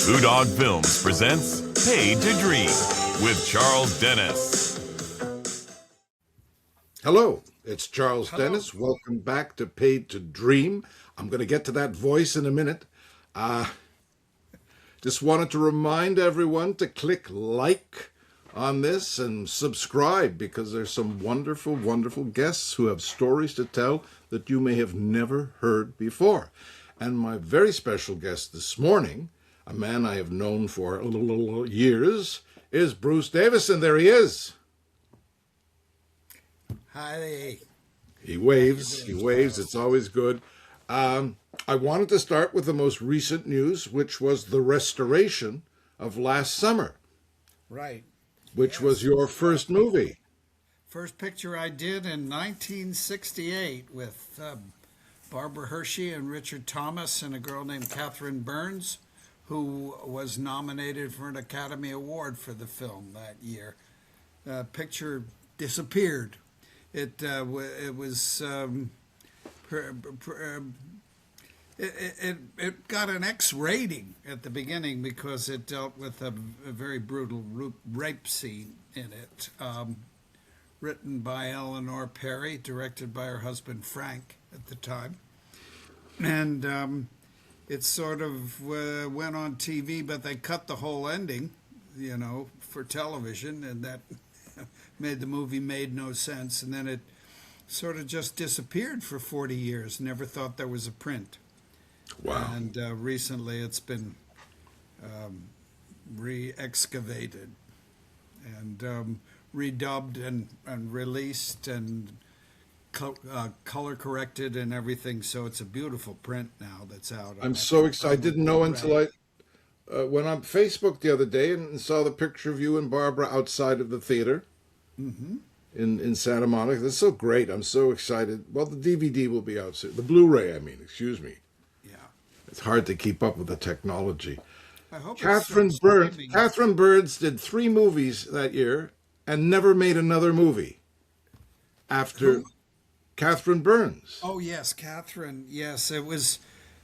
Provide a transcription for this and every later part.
Dog Films presents Paid to Dream with Charles Dennis. Hello, it's Charles Dennis. Welcome back to Paid to Dream. I'm going to get to that voice in a minute. Just wanted to remind everyone to click like on this and subscribe because there's some wonderful, wonderful guests who have stories to tell that you may have never heard before. And my very special guest this morning, a man I have known for years, is Bruce Davison. There he is. Hi. He waves. It's always good. I wanted to start with the most recent news, which was the restoration of Last Summer. Right. Which was your first movie. First picture I did in 1968 with Barbara Hershey and Richard Thomas and a girl named Catherine Burns, who was nominated for an Academy Award for the film that year. The picture disappeared. It got an X rating at the beginning because it dealt with a very brutal rape scene in it. Written by Eleanor Perry, directed by her husband Frank at the time. And it sort of went on TV, but they cut the whole ending, for television, and that made the movie made no sense. And then it sort of just disappeared for 40 years. Never thought there was a print. Wow. And recently it's been re-excavated and redubbed and released and color corrected and everything. So it's a beautiful print now that's out. I'm so excited. I didn't know until I went on Facebook the other day and saw the picture of you and Barbara outside of the theater in Santa Monica. That's so great. I'm so excited. Well, the DVD will be out soon. The Blu-ray, excuse me. Yeah. It's hard to keep up with the technology. I hope Catherine Burns did 3 movies that year and never made another movie after Catherine Burns. Oh, yes, Catherine. Yes, it was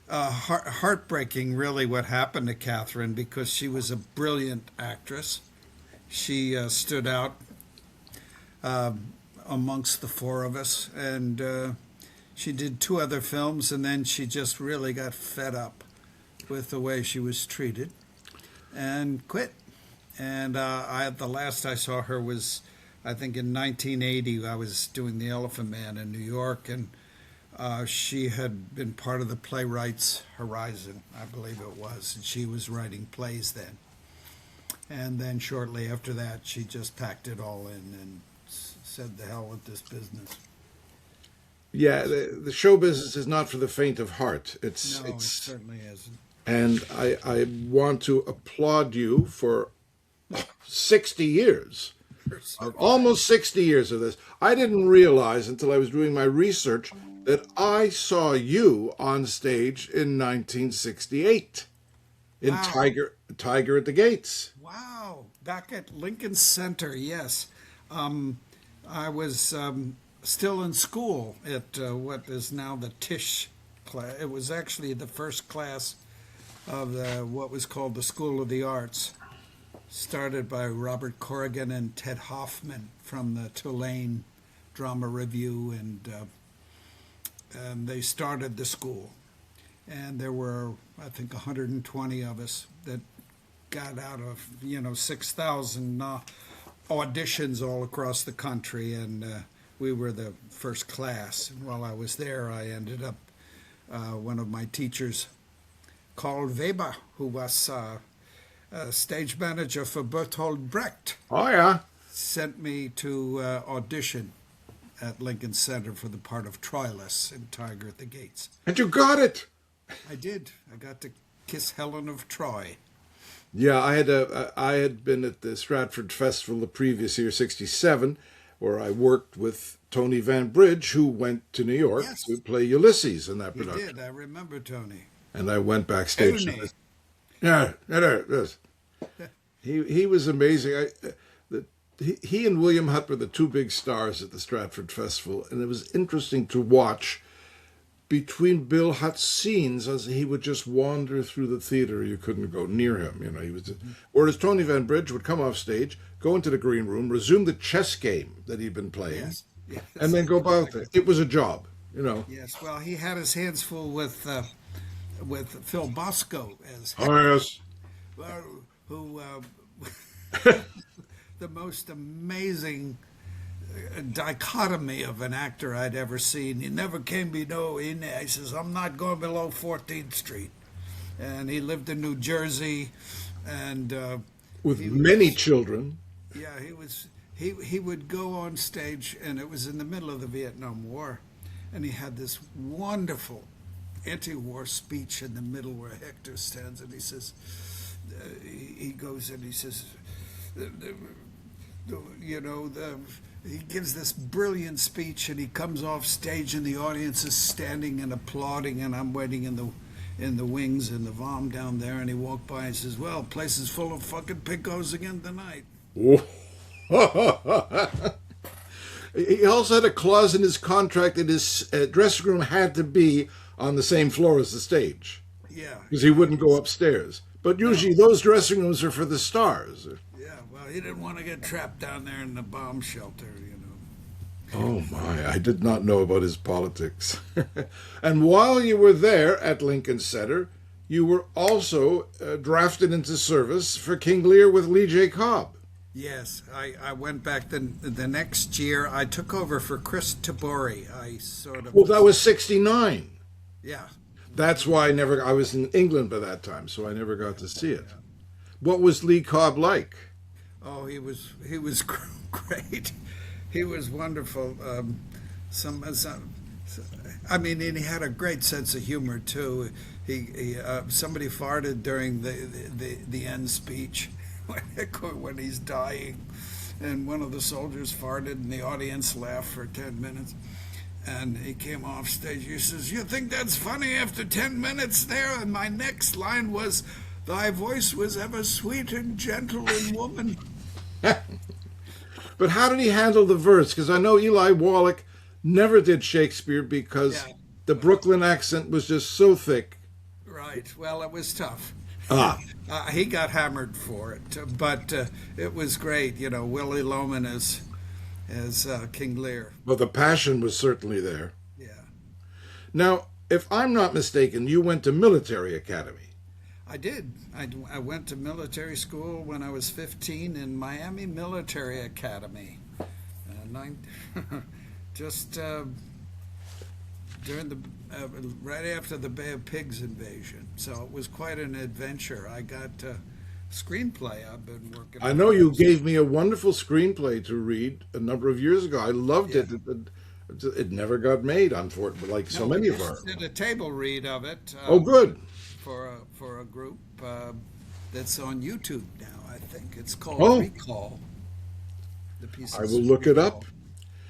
heartbreaking, really, what happened to Catherine because she was a brilliant actress. She stood out amongst the 4 of us, and she did 2 other films, and then she just really got fed up with the way she was treated and quit. And the last I saw her was, I think, in 1980. I was doing The Elephant Man in New York, and she had been part of the Playwrights Horizon, I believe it was, and she was writing plays then. And then shortly after that, she just packed it all in and said, "The hell with this business." Yeah, the show business is not for the faint of heart. No, it certainly isn't. And I want to applaud you for 60 years, almost 60 years of this. I didn't realize until I was doing my research that I saw you on stage in 1968 in Tiger at the Gates. Wow, back at Lincoln Center, yes. I was still in school at what is now the Tisch class. It was actually the first class of what was called the School of the Arts, started by Robert Corrigan and Ted Hoffman from the Tulane Drama Review, and they started the school. And there were, I think, 120 of us that got out of, 6,000 auditions all across the country, and we were the first class. And while I was there, I ended up, one of my teachers, Carl Weber, who was stage manager for Bertolt Brecht. Oh, yeah. Sent me to audition at Lincoln Center for the part of Troilus in Tiger at the Gates. And you got it. I did. I got to kiss Helen of Troy. Yeah, I had been at the Stratford Festival the previous year, 67, where I worked with Tony Van Bridge, who went to New York to play Ulysses in that production. You did. I remember Tony. And I went backstage. Yeah, it is. He was amazing. He and William Hutt were the 2 big stars at the Stratford Festival, and it was interesting to watch between Bill Hutt's scenes, as he would just wander through the theater, you couldn't go near him. You know, he was. Whereas Tony Van Bridge would come off stage, go into the green room, resume the chess game that he'd been playing, Yes. Yes. and then go about it. It was a job, you know. Yes. Well, he had his hands full with Phil Bosco as Oh yes. who the most amazing dichotomy of an actor I'd ever seen. He never came below. He says, "I'm not going below 14th Street," and he lived in New Jersey, and With many children. yeah, he was. He would go on stage, and it was in the middle of the Vietnam War, and he had this wonderful anti-war speech in the middle where Hector stands, and he says, he goes and he says, he gives this brilliant speech, and he comes off stage, and the audience is standing and applauding, and I'm waiting in the wings in the vom down there, and he walked by and says, "Well, place is full of fucking pickos again tonight." He also had a clause in his contract that his dressing room had to be on the same floor as the stage. Yeah. Because he wouldn't go upstairs. But usually those dressing rooms are for the stars. Yeah, well, he didn't want to get trapped down there in the bomb shelter, you know. Oh my, I did not know about his politics. And while you were there at Lincoln Center, you were also drafted into service for King Lear with Lee J. Cobb. Yes, I went back the next year. I took over for Chris Tabori. I sort of... Well, that was 69. Yeah. That's why I was in England by that time, so I never got to see it. What was Lee Cobb like? Oh, he was great. He was wonderful. I mean, and he had a great sense of humor too. He somebody farted during the end speech when he's dying, and one of the soldiers farted, and the audience laughed for 10 minutes. And he came off stage. He says, "You think that's funny after 10 minutes there?" And my next line was, "Thy voice was ever sweet and gentle in woman." But how did he handle the verse? Because I know Eli Wallach never did Shakespeare because the Brooklyn accent was just so thick. Right. Well, it was tough. Ah. He got hammered for it, but it was great. You know, Willie Loman as King Lear. Well, the passion was certainly there. Yeah. Now, if I'm not mistaken, you went to military academy. I did. I went to military school when I was 15 in Miami Military Academy. Just during right after the Bay of Pigs invasion. So it was quite an adventure. I got screenplay I've been working on. I know you gave me a wonderful screenplay to read a number of years ago. I loved it. It never got made, unfortunately, like so many of our. Did a table read of it. Oh, good. For a group that's on YouTube now. I think it's called Recall. The piece. I will look it up.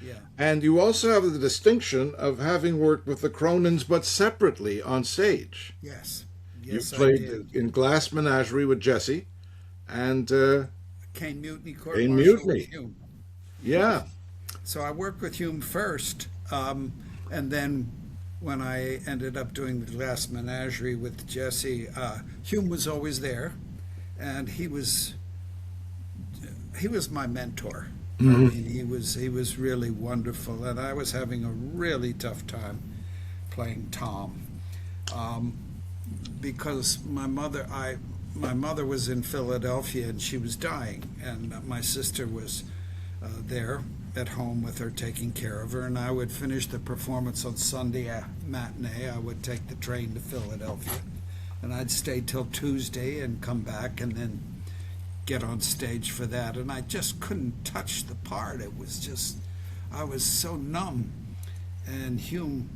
Yeah. And you also have the distinction of having worked with the Cronins, but separately on stage. Yes. You Yes, played in Glass Menagerie with Jesse, and Cane Mutiny, Court Cane Martial Mutiny. with Hume. Yeah. So I worked with Hume first, and then when I ended up doing the Glass Menagerie with Jesse, Hume was always there, and he was my mentor. I mean, he was really wonderful, and I was having a really tough time playing Tom, because my mother was in Philadelphia and she was dying, and my sister was there at home with her taking care of her, and I would finish the performance on Sunday matinee. I would take the train to Philadelphia, and I'd stay till Tuesday and come back and then get on stage for that, and I just couldn't touch the part. It was just, I was so numb. And Hume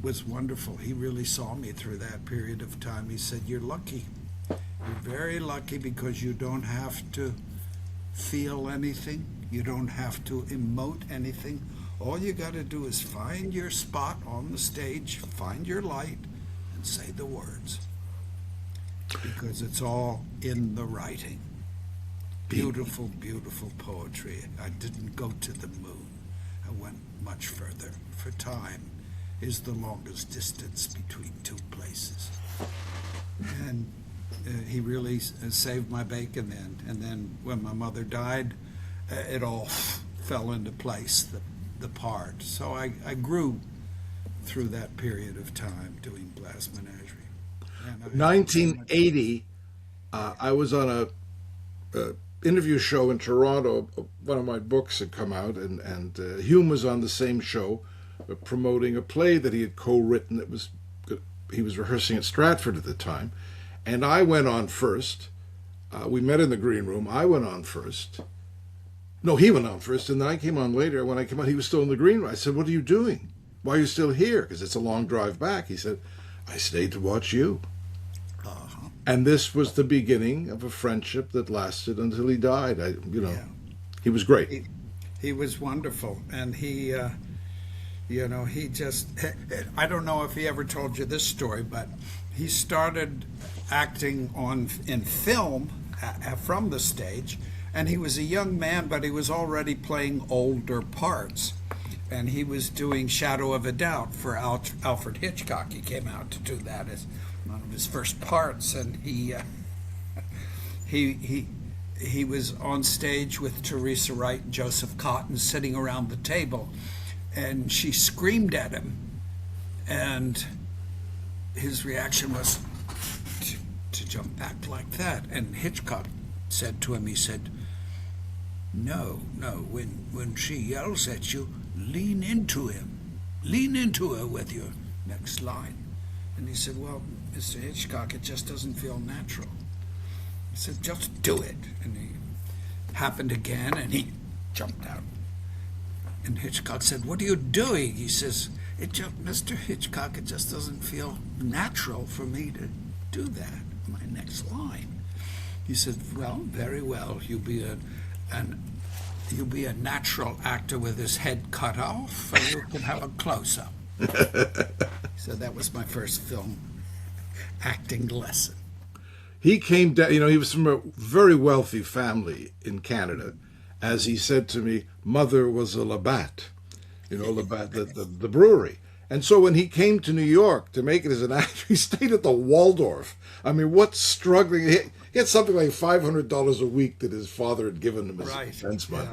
was wonderful. He really saw me through that period of time. He said, "You're lucky. You're very lucky because you don't have to feel anything. You don't have to emote anything. All you got to do is find your spot on the stage, find your light, and say the words. Because it's all in the writing." Beautiful, beautiful poetry. I didn't go to the moon. I went much further for time is the longest distance between two places. And he really saved my bacon then. And then when my mother died, it all fell into place, the part. So I grew through that period of time doing Glass Menagerie. 1980, I was on a interview show in Toronto. One of my books had come out, and Hume was on the same show, promoting a play that he had co-written. He was rehearsing at Stratford at the time, and I went on first. We met in the green room. I went on first. No, he went on first, and then I came on later. When I came on, he was still in the green room. I said, "What are you doing? Why are you still here?" Because it's a long drive back. He said, "I stayed to watch you." And this was the beginning of a friendship that lasted until he died. He was great. He was wonderful, and he just, I don't know if he ever told you this story, but he started acting in film from the stage, and he was a young man, but he was already playing older parts. And he was doing Shadow of a Doubt for Alfred Hitchcock. He came out to do that as one of his first parts, and he was on stage with Teresa Wright and Joseph Cotton sitting around the table, and she screamed at him, and his reaction was to jump back like that. And Hitchcock said to him, he said, no, when she yells at you, lean into her with your next line. And he said, well, Mr. Hitchcock, it just doesn't feel natural. He said, just do it. And it happened again, and he jumped out. And Hitchcock said, what are you doing? He says, Mr. Hitchcock, it just doesn't feel natural for me to do that, my next line. He said, well, very well, you'll be a natural actor with his head cut off, or you can have a close-up. So that was my first film acting lesson. He came down, he was from a very wealthy family in Canada. As he said to me, mother was a Labatt, Labatt, the brewery. And so when he came to New York to make it as an actor, he stayed at the Waldorf. I mean, what struggling. He had something like $500 a week that his father had given him as a defense money.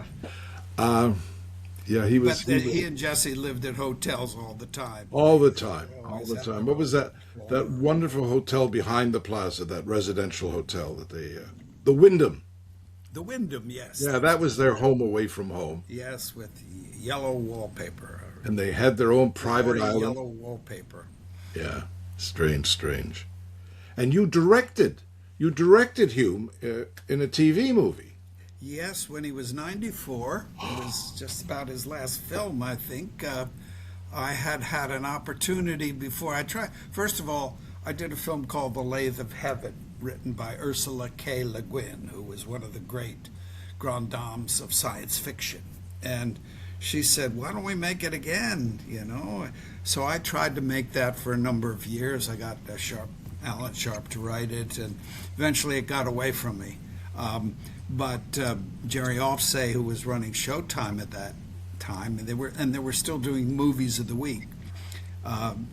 Yeah. He was. But he and Jesse lived at hotels all the time. All the time. What was that? That wonderful hotel behind the plaza, that residential hotel that the Wyndham. The Wyndham, yes. Yeah, that was their home away from home. Yes, with yellow wallpaper. And they had their own private island. Yellow wallpaper. Yeah, strange. And you directed Hume in a TV movie. Yes, when he was 94, it was just about his last film, I think. I had an opportunity before I tried. First of all, I did a film called The Lathe of Heaven, written by Ursula K. Le Guin, who was one of the great grand dames of science fiction. And she said, why don't we make it again, So I tried to make that for a number of years. I got Alan Sharp to write it, and eventually it got away from me. But Jerry Offsay, who was running Showtime at that time, and they were still doing movies of the week,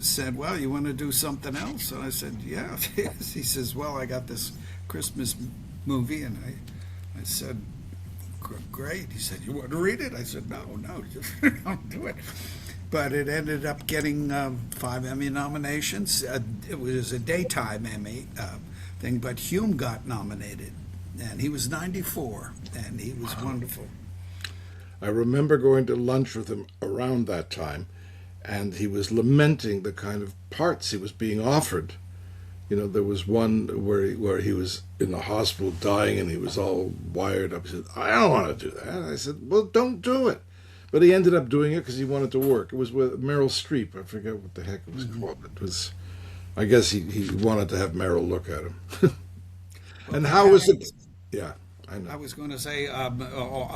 said, well, you want to do something else? And I said, yeah. He says, well, I got this Christmas movie, and I said, great. He said, you want to read it? I said, no, just don't do it. But it ended up getting 5 Emmy nominations. It was a daytime Emmy thing, but Hume got nominated, and he was 94, and he was wonderful. I remember going to lunch with him around that time, and he was lamenting the kind of parts he was being offered. There was one where he was in the hospital dying, and he was all wired up. He said, I don't want to do that. I said, well, don't do it. But he ended up doing it because he wanted to work. It was with Meryl Streep. I forget what the heck it was called. It was, I guess he wanted to have Meryl look at him. And how was it? Yeah, I know. I was going to say,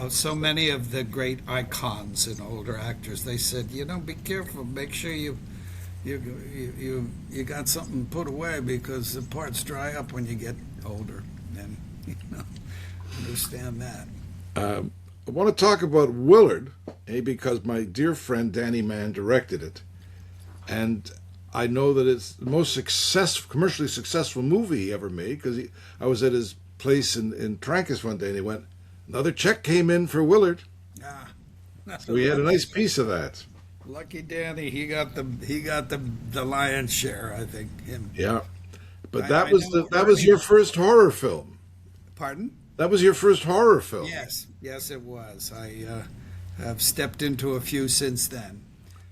so many of the great icons and older actors, they said, be careful. Make sure you got something put away, because the parts dry up when you get older. And understand that. I want to talk about Willard, because my dear friend Danny Mann directed it. And I know that it's the most commercially successful movie he ever made, because I was at his place in Trancas one day, and he went, another check came in for Willard. Ah, So he had a nice piece of that. lucky Danny. He got the lion's share, I think. Him. Yeah. But I that know was your first horror film. Pardon? That was your first horror film. Yes, it was. I have stepped into a few since then.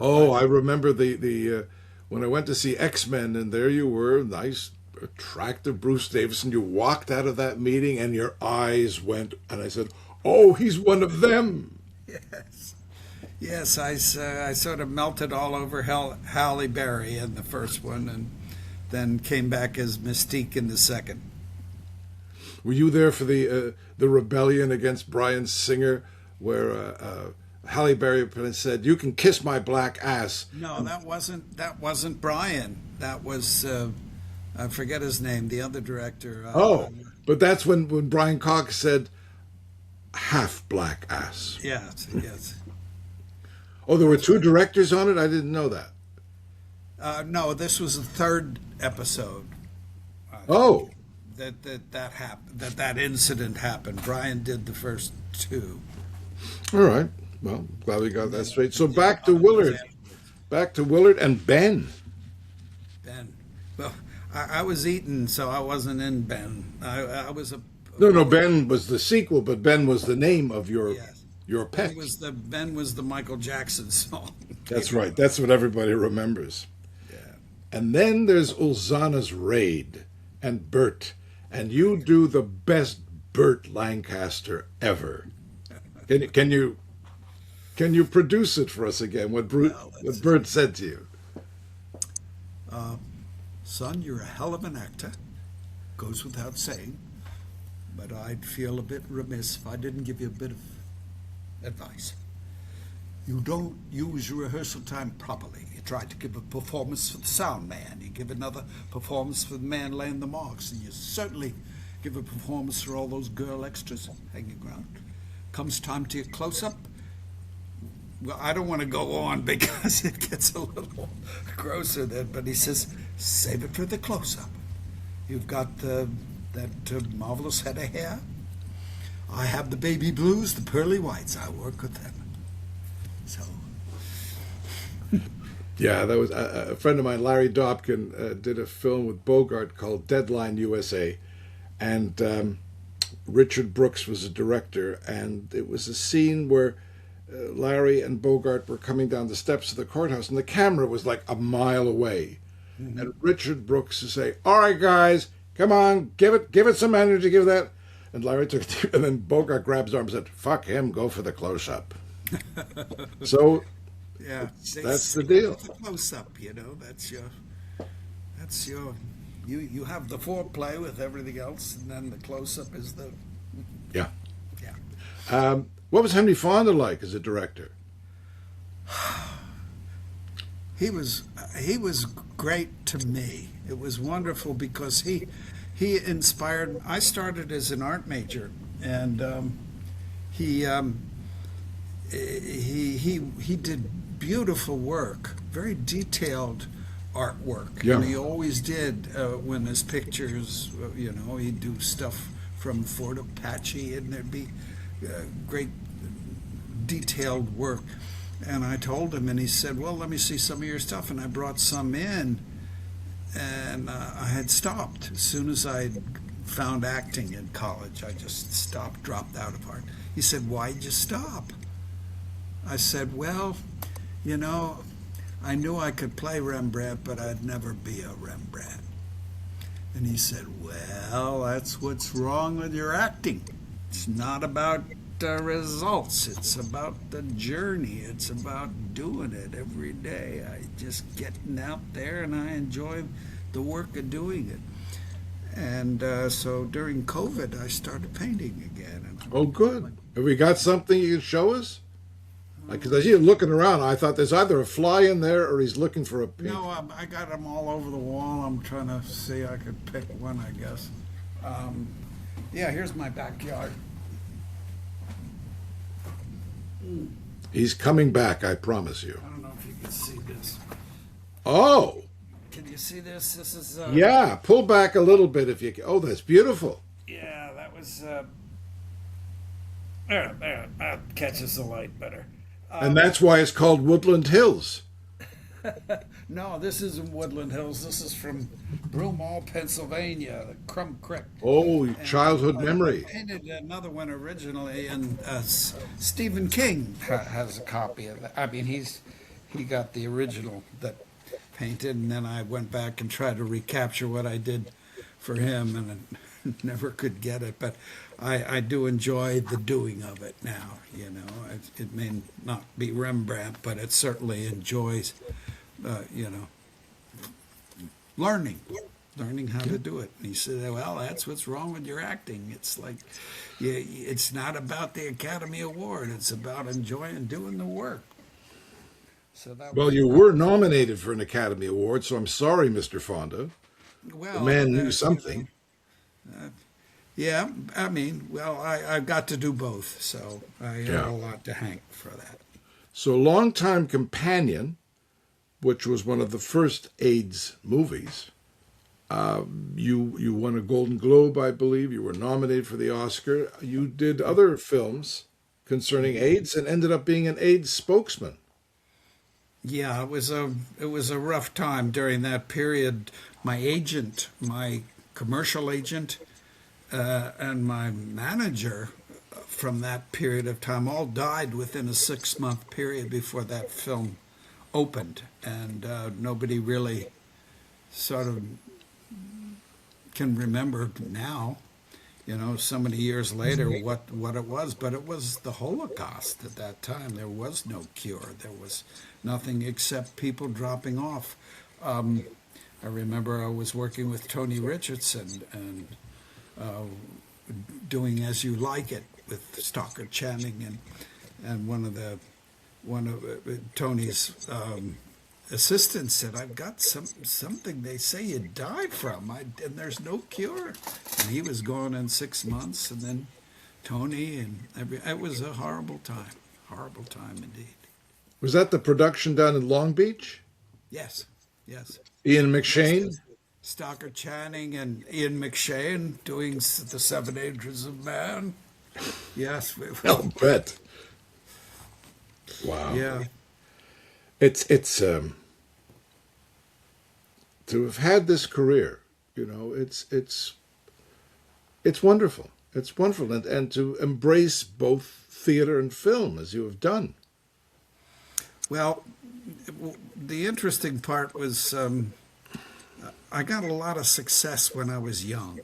Oh, I remember the when I went to see X-Men, and there you were, nice, attractive Bruce Davison. You walked out of that meeting, and your eyes went, and I said, "Oh, he's one of them." Yes, I sort of melted all over Halle Berry in the first one, and then came back as Mystique in the second. Were you there for the rebellion against Bryan Singer, where Halle Berry said, "You can kiss my black ass"? No, that wasn't Brian. That was I forget his name. The other director. But that's when Brian Cox said, "Half black ass." Yes. Oh, there were two directors on it? I didn't know that. No, this was the third episode. Oh. That happened. That incident happened. Brian did the first two. All right. Well, glad we got that straight. So back to Willard. Back to Willard and Ben. Ben. Well, I was Eaton, so I wasn't in Ben. I was a. No. Ben was the sequel, but Ben was the name of your pet. Ben was the Michael Jackson song. That's right. That's what everybody remembers. Yeah. And then there's Ulzana's Raid and Bert, and you do the best Burt Lancaster ever. Can you produce it for us again? What Burt said to you? Son, you're a hell of an actor. Goes without saying. But I'd feel a bit remiss if I didn't give you a bit of advice. You don't use your rehearsal time properly. You try to give a performance for the sound man. You give another performance for the man laying the marks. And you certainly give a performance for all those girl extras hanging around. Comes time to your close-up. Well, I don't want to go on because it gets a little grosser then, but he says, save it for the close-up. You've got that marvelous head of hair. I have the baby blues, the pearly whites. I work with them. So. Yeah, that was a friend of mine, Larry Dobkin, did a film with Bogart called Deadline USA, and Richard Brooks was a director, and it was a scene where Larry and Bogart were coming down the steps of the courthouse, and the camera was like a mile away. Mm-hmm. And Richard Brooks would say, "All right, guys, come on, give it some energy, give that." And Larry took it, and then Bogart grabbed his arm and said, "Fuck him, go for the close-up." So, yeah, that's the deal. The close-up, that's your. You have the foreplay with everything else, and then the close-up is the. Yeah. Yeah. What was Henry Fonda like as a director? He was great to me. It was wonderful because he inspired. I started as an art major, and he did beautiful work, very detailed artwork. Yeah. And he always did when his pictures. He'd do stuff from Fort Apache, and there'd be great detailed work. And I told him, and he said, "Well, let me see some of your stuff." And I brought some in, and I had stopped as soon as I found acting in college. I just stopped, dropped out of art. He said, "Why'd you stop?" I said, "Well, I knew I could play Rembrandt, but I'd never be a Rembrandt." And he said, "Well, that's what's wrong with your acting. It's not about results. It's about the journey. It's about doing it every day. I just getting out there, and I enjoy the work of doing it." And so during COVID, I started painting again. Oh, good. Have we got something you can show us? Because I see you looking around. I thought there's either a fly in there or he's looking for a paint. No, I got them all over the wall. I'm trying to see. I could pick one, I guess. Yeah, here's my backyard. He's coming back, I promise you. I don't know if you can see this. Oh, Can you see this? This is yeah. Pull back a little bit if you can. Oh, that's beautiful. yeah, that was there. That catches the light better. And that's why it's called Woodland Hills. No, this isn't Woodland Hills. This is from Broomall, Pennsylvania, the Crum Creek. Oh, And childhood I memory. painted another one originally, and Stephen King has a copy of that. I mean, he got the original that painted, and then I went back and tried to recapture what I did for him, and never could get it. But I do enjoy the doing of it now. You know, it may not be Rembrandt, but it certainly enjoys, you know, learning how to do it. And he said, well, that's what's wrong with your acting. It's like, it's not about the Academy Award. It's about enjoying doing the work. So that Well, was, you were nominated for an Academy Award, so I'm sorry, Mr. Fonda. well, The man knew something. Yeah, I mean, well, I got to do both, so I Yeah. owe a lot to Hank for that. So, Longtime Companion, which was one of the first AIDS movies, you won a Golden Globe, I believe. You were nominated for the Oscar. You did other films concerning AIDS and ended up being an AIDS spokesman. Yeah, it was a rough time during that period. My agent, my commercial agent, and my manager from that period of time all died within a 6-month period before that film opened, and nobody really sort of can remember now, you know, so many years later, what it was. But it was the Holocaust at that time. There was no cure. There was nothing except people dropping off. I remember I was working with Tony Richardson and doing As You Like It with Stockard Channing, and one of Tony's assistant said, I've got something they say you die from, and there's no cure. And he was gone in 6 months, and then Tony, and it was a horrible time indeed. Was that the production down in Long Beach? Yes, yes. Ian McShane? Stockard Channing and Ian McShane doing The Seven Ages of Man. Yes. I'll bet. Wow. Yeah. It's to have had this career, you know, it's wonderful. It's wonderful, and to embrace both theater and film as you have done. Well, the interesting part was I got a lot of success when I was young,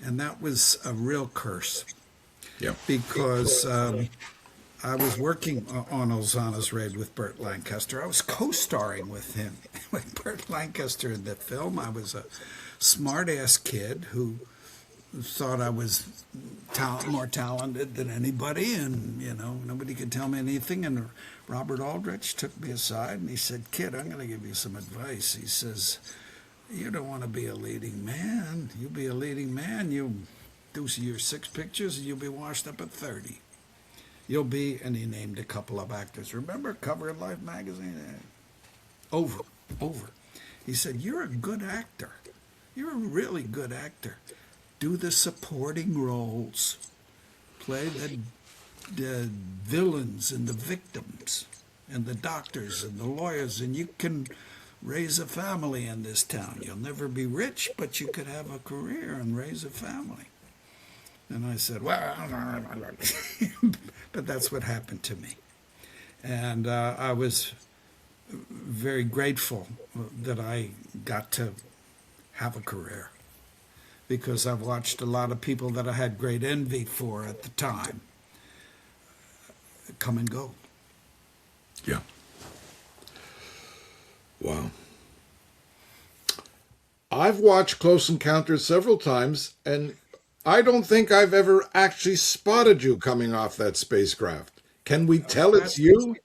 and that was a real curse. Yeah. Because I was working on Ozana's Raid with Burt Lancaster. I was co-starring with him, with Burt Lancaster in the film. I was a smart-ass kid who thought I was more talented than anybody, and, you know, nobody could tell me anything. And Robert Aldrich took me aside, and he said, kid, I'm going to give you some advice. He says, you don't want to be a leading man. You be a leading man, you do your 6 pictures, and you'll be washed up at 30. You'll be, and he named a couple of actors. Remember, cover of Life magazine? Over. He said, you're a good actor. You're a really good actor. Do the supporting roles. Play the villains and the victims and the doctors and the lawyers, and you can raise a family in this town. You'll never be rich, but you could have a career and raise a family. And I said, well, but that's what happened to me. And I was very grateful that I got to have a career, because I've watched a lot of people that I had great envy for at the time come and go. Yeah. Wow. I've watched Close Encounters several times, and I don't think I've ever actually spotted you coming off that spacecraft. Can we tell it's you?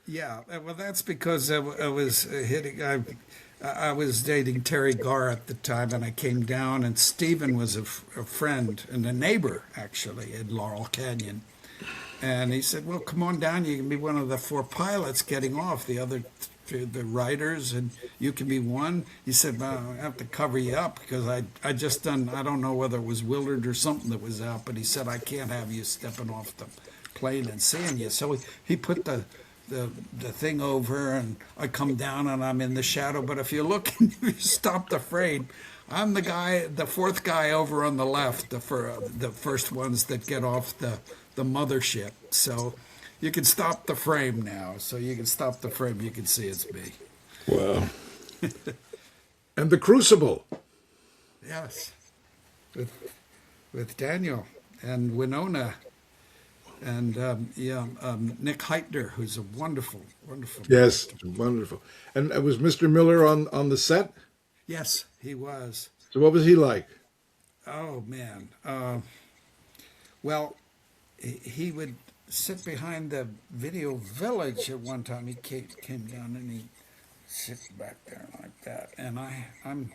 Yeah, well, that's because I was hitting. I was dating Terry Garr at the time, and I came down, and Stephen was a friend and a neighbor, actually, in Laurel Canyon. And he said, well, come on down. You can be one of the 4 pilots getting off. The other to the writers, and you can be one. He said, well, I have to cover you up because I just done, I don't know whether it was Willard or something that was out, but he said, I can't have you stepping off the plane and seeing you. So he put the thing over, and I come down and I'm in the shadow. But if you look and you stop the frame, I'm the guy, the fourth guy over on the left, the first ones that get off the mothership. So you can stop the frame now. So you can stop the frame. You can see it's me. Wow. And the Crucible. Yes. With Daniel and Winona and Nick Heitner, who's a wonderful, wonderful. Yes, director. wonderful. And was Mr. Miller on the set? Yes, he was. So what was he like? Oh man. Well, he would sit behind the video village at one time. He came down and he'd sit back there like that, and I'm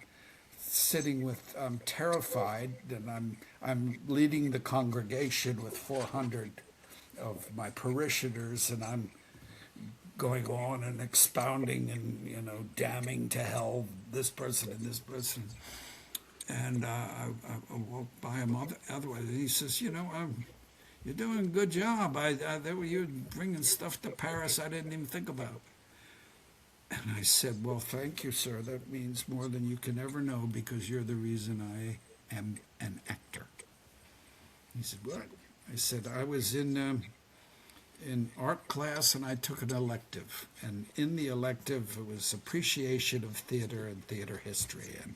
sitting with, I'm terrified, and I'm leading the congregation with 400 of my parishioners, and I'm going on and expounding and damning to hell this person and this person. And I walked by him otherwise, and he says, you're doing a good job. You're bringing stuff to Paris I didn't even think about. And I said, well, thank you, sir. That means more than you can ever know, because you're the reason I am an actor. He said, what? I said, I was in art class, and I took an elective. And in the elective, it was appreciation of theater and theater history. And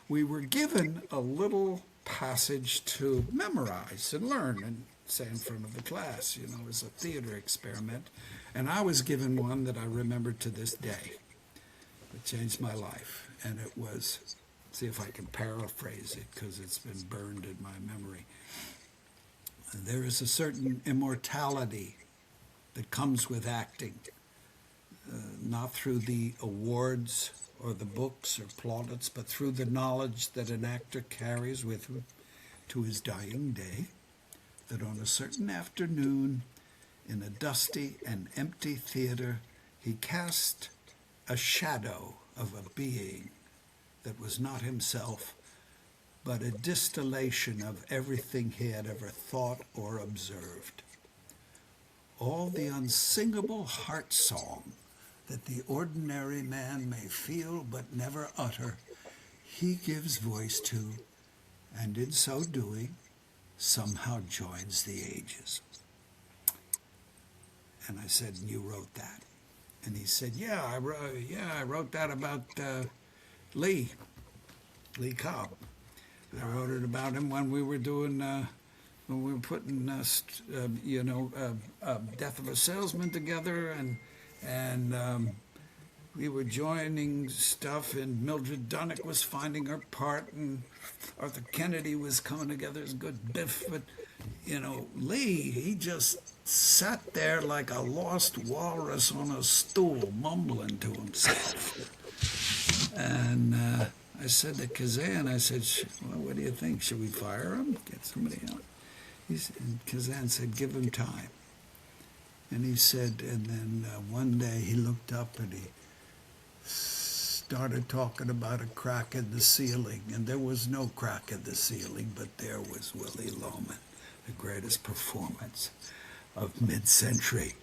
we were given a little passage to memorize and learn and say in front of the class, as a theater experiment. And I was given one that I remember to this day. It changed my life. And it was, see if I can paraphrase it, because it's been burned in my memory. There is a certain immortality that comes with acting, not through the awards or the books or plaudits, but through the knowledge that an actor carries with him to his dying day, that on a certain afternoon in a dusty and empty theater, he cast a shadow of a being that was not himself, but a distillation of everything he had ever thought or observed. All the unsingable heart song that the ordinary man may feel but never utter, he gives voice to, and in so doing, somehow joins the ages. And I said, and you wrote that? And he said, I wrote that about Lee Cobb. I wrote it about him when we were doing, when we were putting, Death of a Salesman together, and we were joining stuff, and Mildred Dunnick was finding her part, and Arthur Kennedy was coming together as good Biff, but, Lee, he just sat there like a lost walrus on a stool, mumbling to himself. And I said to Kazan, I said, well, what do you think? Should we fire him? Get somebody else? And Kazan said, give him time. And he said, and then one day he looked up and he started talking about a crack in the ceiling. And there was no crack in the ceiling, but there was Willie Loman, the greatest performance of mid-century.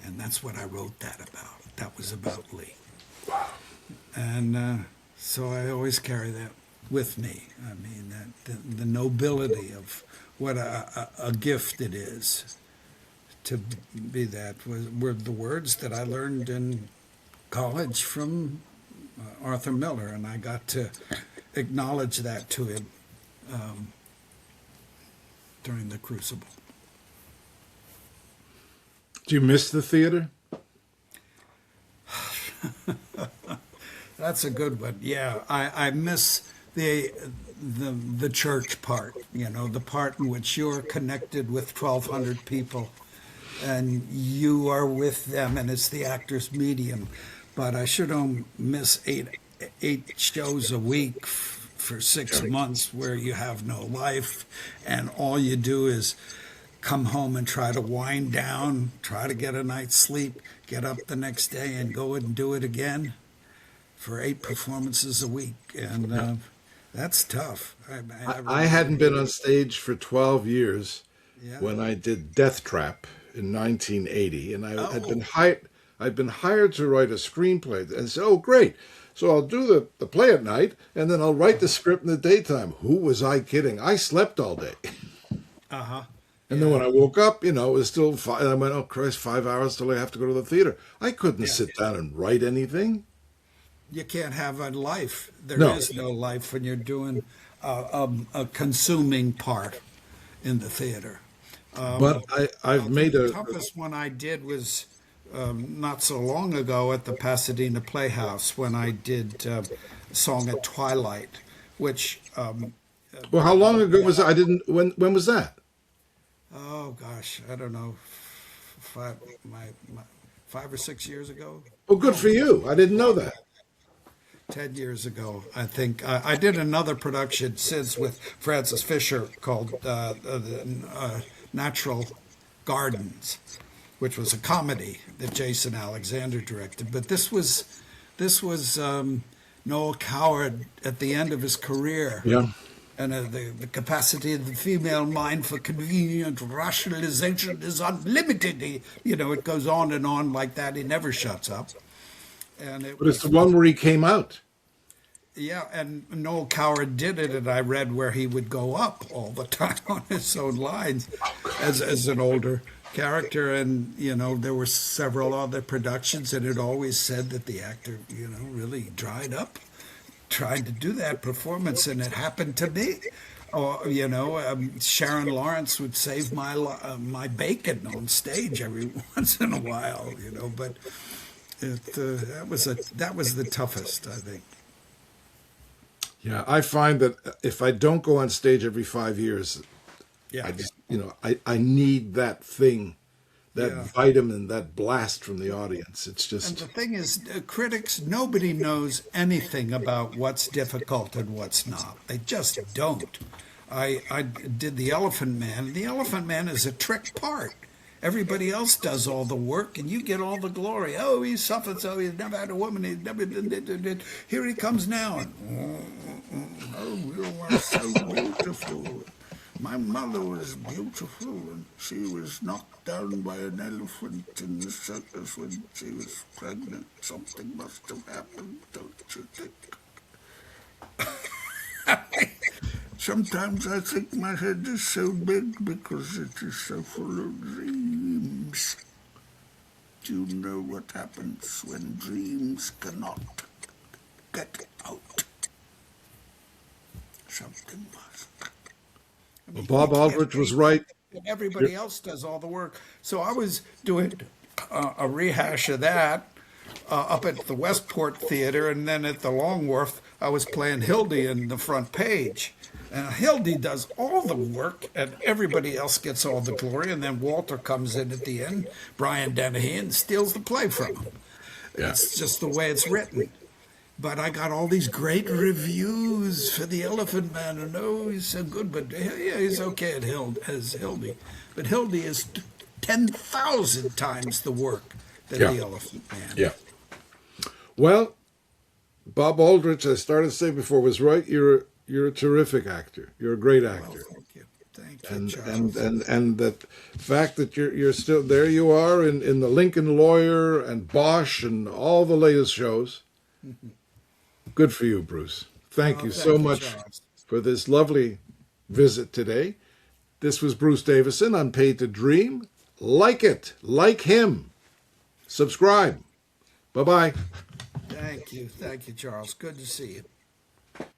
And that's what I wrote that about. That was about Lee. Wow. And so I always carry that with me. I mean, the nobility of what a gift it is to be that were the words that I learned in college from Arthur Miller, and I got to acknowledge that to him during the Crucible. Do you miss the theater? That's a good one. Yeah, I miss the church part. The part in which you're connected with 1,200 people, and you are with them, and it's the actor's medium. But I sure don't miss eight shows a week for 6 months where you have no life, and all you do is come home and try to wind down, try to get a night's sleep, get up the next day and go and do it again for 8 performances a week. And that's tough. I hadn't been on stage for 12 years Yeah. when I did Death Trap in 1980, and I had been Oh, hired. I'd been hired to write a screenplay, and said, "Oh, great! So I'll do the play at night, and then I'll write the script in the daytime." Who was I kidding? I slept all day, uh-huh. and then when I woke up, it was still 5. I went, "Oh Christ, 5 hours till I have to go to the theater." I couldn't Yeah. sit down and write anything. You can't have a life. There No. is no life when you're doing a consuming part in the theater. But I've made The a toughest one I did was not so long ago at the Pasadena Playhouse when I did Song at Twilight, which, well. How long ago was that? I didn't. When was that? oh gosh, I don't know, 5 or 6 years ago. Oh, good for you. I didn't know that. 10 years ago, I think. I did another production since with Francis Fisher called Natural Gardens, which was a comedy that Jason Alexander directed. But this was Noel Coward at the end of his career. Yeah. And the capacity of the female mind for convenient rationalization is unlimited. It goes on and on like that. He never shuts up. And it But it's was, the one where he came out. yeah, and Noel Coward did it, and I read where he would go up all the time on his own lines as an older character. And, there were several other productions, and it always said that the actor, really dried up trying to do that performance, and it happened to me. Or, Sharon Lawrence would save my bacon on stage every once in a while, but that was the toughest, I think. Yeah, I find that if I don't go on stage every 5 years, Yeah. I just, I need that thing, that Yeah. vitamin, that blast from the audience. It's And just, the thing is, critics, nobody knows anything about what's difficult and what's not. They just don't. I did The Elephant Man. The Elephant Man is a trick part. Everybody else does all the work, and you get all the glory. Oh, he suffered, so he's never had a woman. He's never did. Here he comes now. And, oh, you are so beautiful. My mother was beautiful, and she was knocked down by an elephant in the circus when she was pregnant. Something must have happened, don't you think? Sometimes I think my head is so big because it is so full of dreams. Do you know what happens when dreams cannot get out? Something must. well, Bob Aldrich was right. Everybody else does all the work. So I was doing a rehash of that up at the Westport Theater, and then at the Long Wharf, I was playing Hildy in the front page. And Hildy does all the work, and everybody else gets all the glory. And then Walter comes in at the end, Brian Dennehy, and steals the play from him. Yeah. It's just the way it's written. But I got all these great reviews for The Elephant Man, and oh, he's so good, but yeah, he's okay as Hildy. But Hildy is 10,000 times the work than Yeah. The Elephant Man. Yeah. Well, Bob Aldrich, I started to say before, was right. You're a terrific actor. You're a great Well, actor. thank you. Thank you, And Charles. and that fact that you're still there, you are in the Lincoln Lawyer and Bosch and all the latest shows. Good for you, Bruce. Thank you so thank you, much Charles. for this lovely visit today. This was Bruce Davison on Paid to Dream. Like it, like him. Subscribe. Bye-bye. Thank you, Charles. Good to see you.